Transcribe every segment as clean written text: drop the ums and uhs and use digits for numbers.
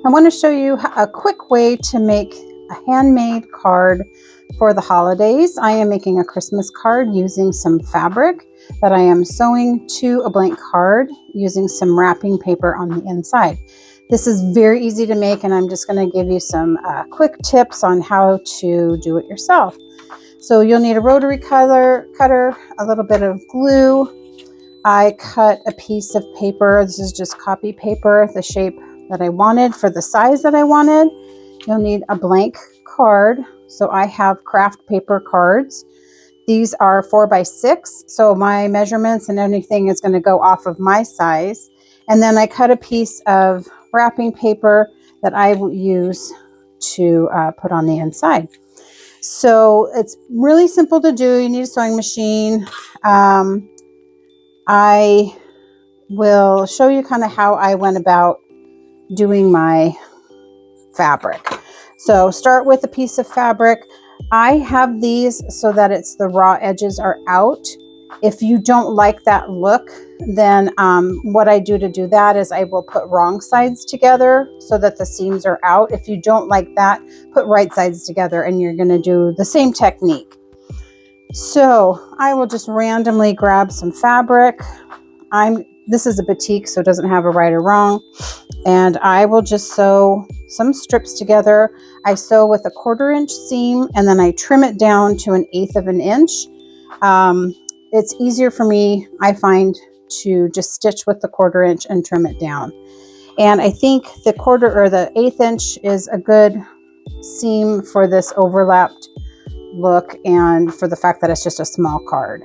I want to show you a quick way to make a handmade card for the holidays. I am making a Christmas card using some fabric that I am sewing to a blank card using some wrapping paper on the inside. This is very easy to make, and I'm just going to give you some quick tips on how to do it yourself. So you'll need a rotary cutter, a little bit of glue. I cut a piece of paper. This is just copy paper, the shape that I wanted for the size that I wanted. You'll need a blank card. So I have craft paper cards. These are 4x6. So my measurements and everything is going to go off of my size. And then I cut a piece of wrapping paper that I will use to put on the inside. So it's really simple to do. You need a sewing machine. I will show you kind of how I went about doing my fabric. So start with a piece of fabric. I have these so that it's the raw edges are out. If you don't like that look, then what I do to do that is I will put wrong sides together so that the seams are out. If you don't like that, put right sides together and you're going to do the same technique. So I will just randomly grab some fabric. This is a batik, so it doesn't have a right or wrong. And I will just sew some strips together. I sew with a 1/4 inch seam, and then I trim it down to 1/8 of an inch. It's easier for me, I find, to just stitch with the 1/4 inch and trim it down. And I think the 1/4 or the 1/8 inch is a good seam for this overlapped look and for the fact that it's just a small card.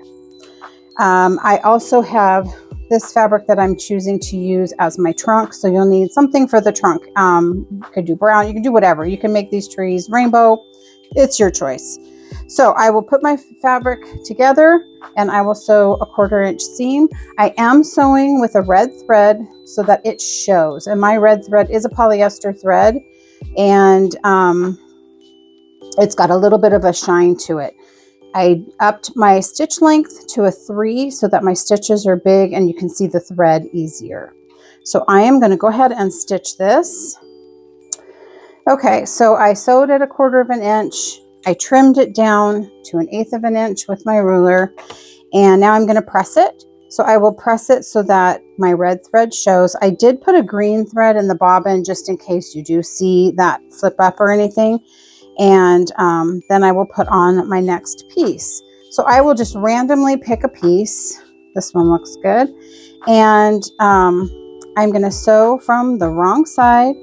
I also have this fabric that I'm choosing to use as my trunk. So you'll need something for the trunk. You could do brown, you can do whatever. You can make these trees rainbow. It's your choice. So I will put my fabric together and I will sew a 1/4 inch seam. I am sewing with a red thread so that it shows. And my red thread is a polyester thread, and it's got a little bit of a shine to it. I upped my stitch length to a 3 so that my stitches are big and you can see the thread easier. So I am going to go ahead and stitch this. Okay, so I sewed at a 1/4 of an inch. I trimmed it down to 1/8 of an inch with my ruler, and now I'm going to press it. So I will press it so that my red thread shows. I did put a green thread in the bobbin just in case you do see that flip up or anything. And then I will put on my next piece. So I will just randomly pick a piece. This one looks good. And I'm going to sew from the wrong side.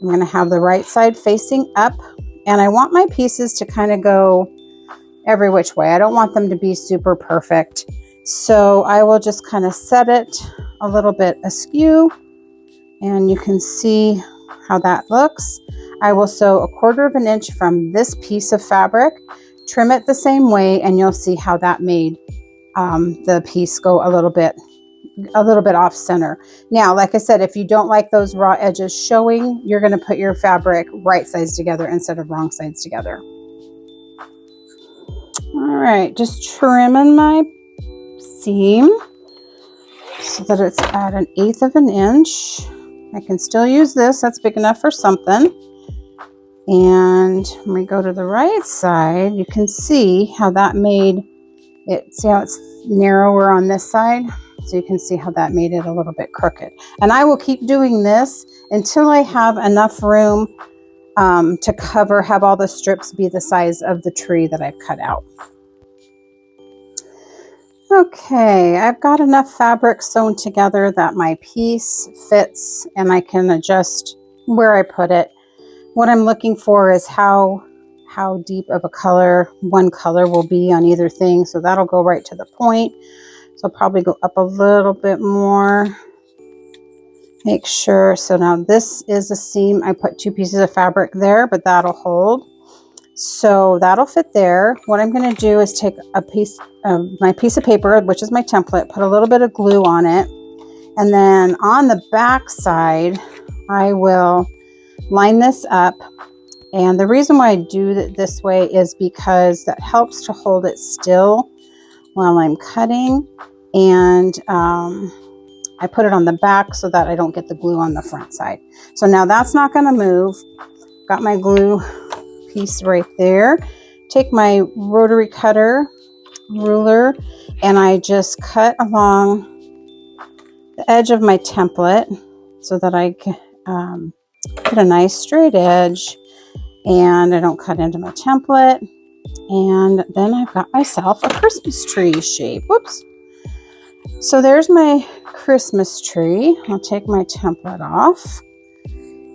I'm going to have the right side facing up. And I want my pieces to kind of go every which way. I don't want them to be super perfect. So I will just kind of set it a little bit askew. And you can see how that looks. I will sew a 1/4 of an inch from this piece of fabric, trim it the same way, and you'll see how that made the piece go a little bit off center. Now, like I said, if you don't like those raw edges showing, you're going to put your fabric right sides together instead of wrong sides together. All right, just trimming my seam so that it's at 1/8 of an inch. I can still use this. That's big enough for something. And when we go to the right side, you can see how that made it. See how it's narrower on this side? So you can see how that made it a little bit crooked. And I will keep doing this until I have enough room to have all the strips be the size of the tree that I've cut out. Okay, I've got enough fabric sewn together that my piece fits and I can adjust where I put it. What I'm looking for is how deep of a color one color will be on either thing. So that'll go right to the point. So I'll probably go up a little bit more. Make sure. So now this is a seam. I put 2 pieces of fabric there, but that'll hold. So that'll fit there. What I'm going to do is take a piece of my piece of paper, which is my template, put a little bit of glue on it. And then on the back side, I will line this up. And the reason why I do it this way is because that helps to hold it still while I'm cutting. And I put it on the back so that I don't get the glue on the front side. So now that's not going to move. Got my glue piece right there. Take my rotary cutter ruler and I just cut along the edge of my template so that I can get a nice straight edge and I don't cut into my template. And then I've got myself a Christmas tree shape. Whoops. So there's my Christmas tree. I'll take my template off.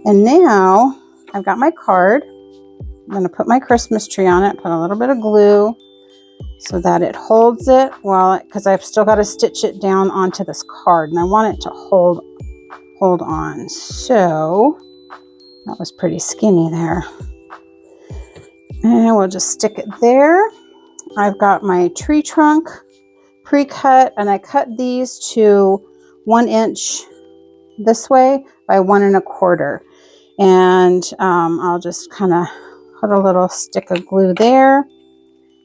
And now I've got my card. I'm going to put my Christmas tree on it, put a little bit of glue so that it holds it because I've still got to stitch it down onto this card and I want it to hold on. So that was pretty skinny there. And we'll just stick it there. I've got my tree trunk pre-cut and I cut these to 1 inch this way by 1 1/4. And I'll just kind of put a little stick of glue there.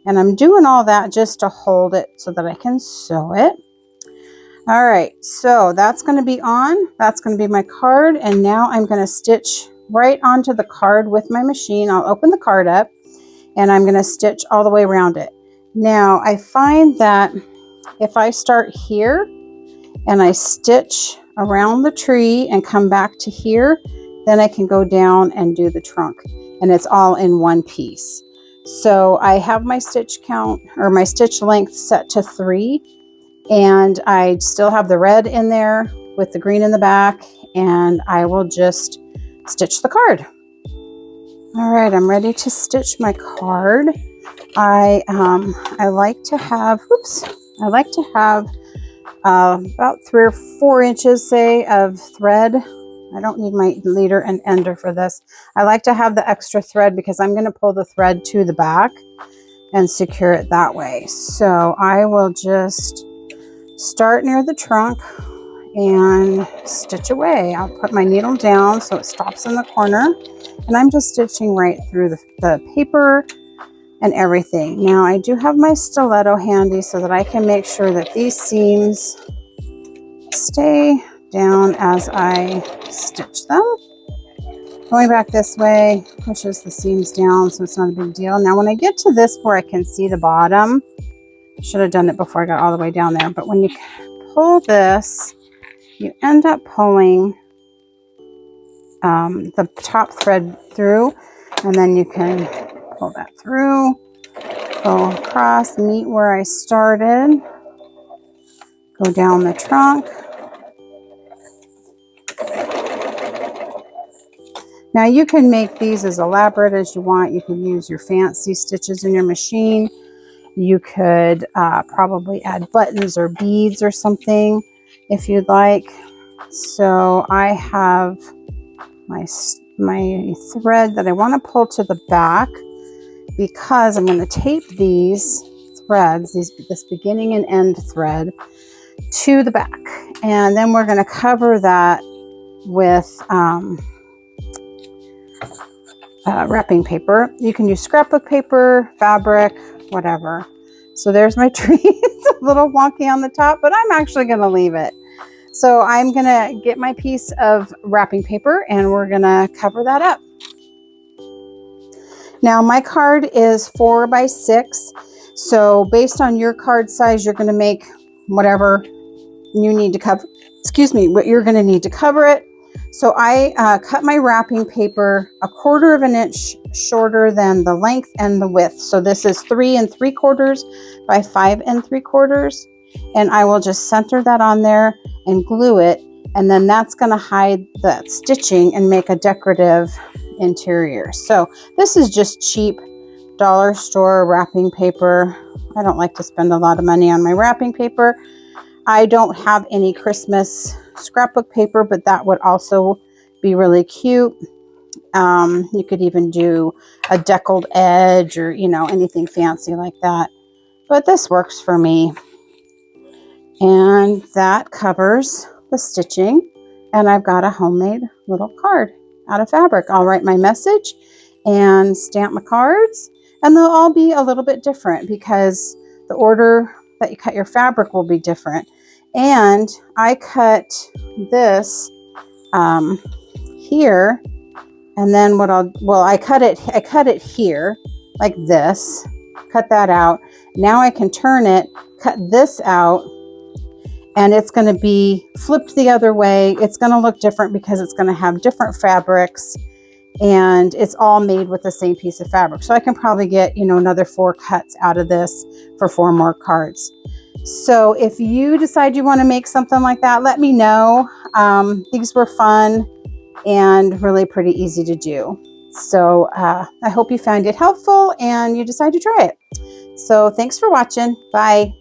And I'm doing all that just to hold it so that I can sew it. All right, so that's going to be on. That's going to be my card. And now I'm going to stitch right onto the card with my machine. I'll open the card up and I'm going to stitch all the way around it. Now I find that if I start here and I stitch around the tree and come back to here, then I can go down and do the trunk and it's all in one piece. So I have my stitch count or my stitch length set to 3 and I still have the red in there with the green in the back and I will just stitch the card. All right, I'm ready to stitch my card. I like to have, about 3 or 4 inches, say, of thread. I don't need my leader and ender for this. I like to have the extra thread because I'm going to pull the thread to the back and secure it that way. So I will just start near the trunk and stitch away. I'll put my needle down so it stops in the corner and I'm just stitching right through the paper and everything. Now I do have my stiletto handy so that I can make sure that these seams stay down as I stitch them. Going back this way pushes the seams down so it's not a big deal. Now when I get to this where I can see the bottom, I should have done it before I got all the way down there, but when you pull this, you end up pulling the top thread through and then you can pull that through, go across, meet where I started, go down the trunk. Now you can make these as elaborate as you want. You can use your fancy stitches in your machine. You could probably add buttons or beads or something if you'd like. So I have my thread that I want to pull to the back because I'm going to tape these threads, this beginning and end thread, to the back. And then we're going to cover that with wrapping paper. You can use scrapbook paper, fabric, whatever. So there's my tree. It's a little wonky on the top, but I'm actually going to leave it. So I'm going to get my piece of wrapping paper and we're going to cover that up. Now my card is 4 by 6. So based on your card size, you're going to make whatever you need to cover, what you're going to need to cover it. So I cut my wrapping paper 1/4 of an inch shorter than the length and the width. So this is 3 3/4 by 5 3/4. And I will just center that on there and glue it. And then that's going to hide that stitching and make a decorative interior. So this is just cheap dollar store wrapping paper. I don't like to spend a lot of money on my wrapping paper. I don't have any Christmas scrapbook paper, but that would also be really cute. You could even do a deckled edge or, anything fancy like that. But this works for me. And that covers the stitching. And I've got a homemade little card out of fabric. I'll write my message and stamp my cards. And they'll all be a little bit different because the order that you cut your fabric will be different. And I cut this here, and then I cut it here like this, cut that out. Now I can turn it, cut this out, and it's going to be flipped the other way. It's going to look different because it's going to have different fabrics, and it's all made with the same piece of fabric. So I can probably get, another 4 cuts out of this for 4 more cards. So if you decide you want to make something like that, let me know. These were fun and really pretty easy to do. So I hope you found it helpful and you decide to try it. So thanks for watching. Bye.